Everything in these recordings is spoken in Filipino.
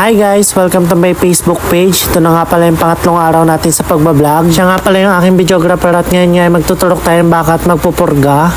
Hi guys! Welcome to my Facebook page. Ito na nga pala yung pangatlong araw natin sa pagbablog. Siya nga pala yung aking videographer at ngayon nga ay magtuturok tayong baka at magpupurga.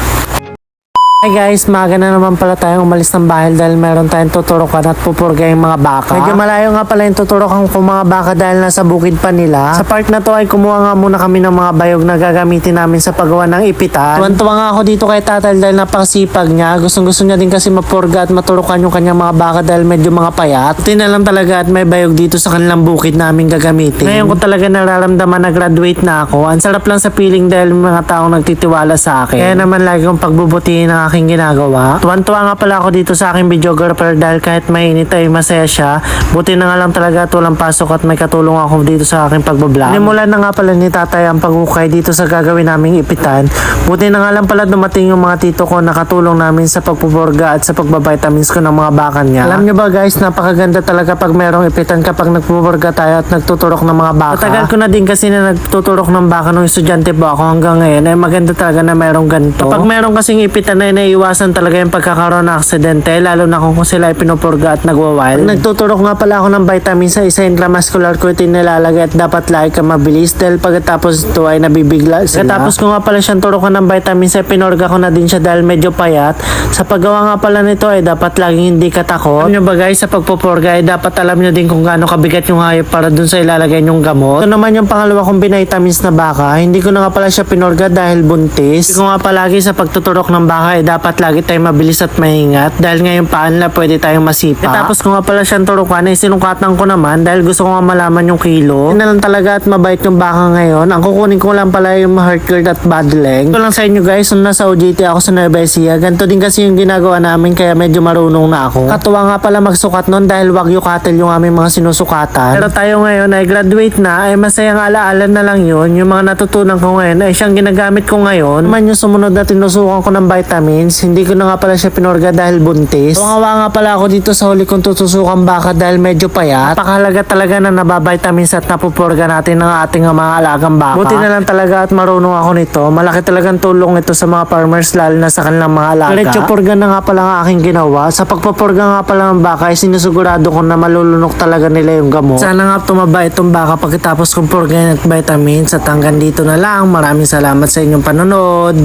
Hi guys, maaga na naman pala tayong umalis ng bahay dahil meron tayong tuturokan at pupurga yung mga baka. Medyo malayo nga pala yung tuturokan ko mga baka dahil nasa bukid pa nila. Sa part na to ay kumuha nga muna kami ng mga bayog na gagamitin namin sa paggawa ng ipitan. Tuwan-tuwa nga ako dito kay tatay dahil napakasipag niya. Gustong-gusto niya din kasi mapurga at maturokan yung kanyang mga baka dahil medyo mga payat. Buti na lang talaga at may bayog dito sa kanilang bukid namin gagamitin. Ngayon ko talaga nararamdaman na graduate na ako. Ang sarap lang sa feeling dahil mga taong nagtitiwala sa akin. Kaya naman lagi kong pagbubutihin ng aking ginagawa. Tuwan-tuwa nga pala ako dito sa aking videographer dahil kahit mainit ay masaya siya. Buti na nga lang talaga at walang pasok at may katulong ako dito sa aking pagbablog. Nimulan na nga pala ni tatay ang pagukay dito sa gagawin naming ipitan. Buti na nga lang pala dumating yung mga tito ko na katulong namin sa pagpupurga at sa pagbabitamins ko ng mga bakan niya. Alam niyo ba guys, napakaganda talaga pag merong ipitan kapag nagpupurga tayo at nagtuturok ng mga baka. Matagal ko na din kasi na nagtuturok ng baka nung estudyante po ako hanggang ngayon ay maganda talaga na merong ganito. Kapag merong kasing ipitan na naiiwasan talaga yung pagkakaroon ng aksidente lalo na kung sila ay pinupurga at nagwawild. Nagtuturok nga pala ako ng vitamin sa isa intramuscular ko ito nilalagay at dapat lagi ka mabilis dahil pagkatapos ito ay nabibigla sila. Pagkatapos ko nga pala siyang turokan ng vitamin sa pinurga ko na din siya dahil medyo payat. Sa paggawa nga pala nito ay dapat laging hindi katakot. Alam nyo ba guys, sa pagpupurga ay dapat alam nyo din kung gaano kabigat yung hayop para dun sa ilalagay nyong gamot. Ito naman yung pangalawa kong binitamins na baka. Hindi ko na nga pala siya pinurga dahil buntis. Hindi ko nga palagi sa pagtuturok ng baka ay dapat lagi tayong mabilis at maingat dahil ngayon paan na pwede tayong masipa. Tapos ko nga pala siyang turukan ay sinungkatan ko naman dahil gusto ko nga malaman yung kilo. Hindi na lang talaga at mabait yung baka ngayon. Ang kukunin ko lang pala yung heart guard at body length. Ito lang sa inyo guys, nung nasa OJT ako sa Nueva Ecija, ganito din kasi yung ginagawa namin kaya medyo marunong na ako. Katuwa nga pala magsukat nun dahil Wagyu cattle yung aming mga sinusukatan. Pero tayo ngayon ay graduate na, ay masayang alaala na lang yun. Yung mga natutunan ko ngayon ay siyang ginagamit ko ngayon. Man yung sumunod na tinusukan ko ng vitamins, hindi ko na nga pala siya pinurga dahil buntis. Tungawa nga pala ako dito sa huli kong tutusukan baka dahil medyo payat. Napakahalaga talaga na nababitamins at napupurga natin ng ating mga alagang baka. Buti na lang talaga at marunong ako nito. Malaki talagang tulong ito sa mga farmers lalo na sa kanilang mga alaga. Diretso purga na nga pala ang aking ginawa. Sa pagpupurga nga pala ng baka ay sinusigurado ko na malulunok talaga nila yung gamot. Sana nga tumaba itong baka pagkatapos kong purgain at vitamins at hanggang dito na lang. Maraming salamat sa inyong panonood.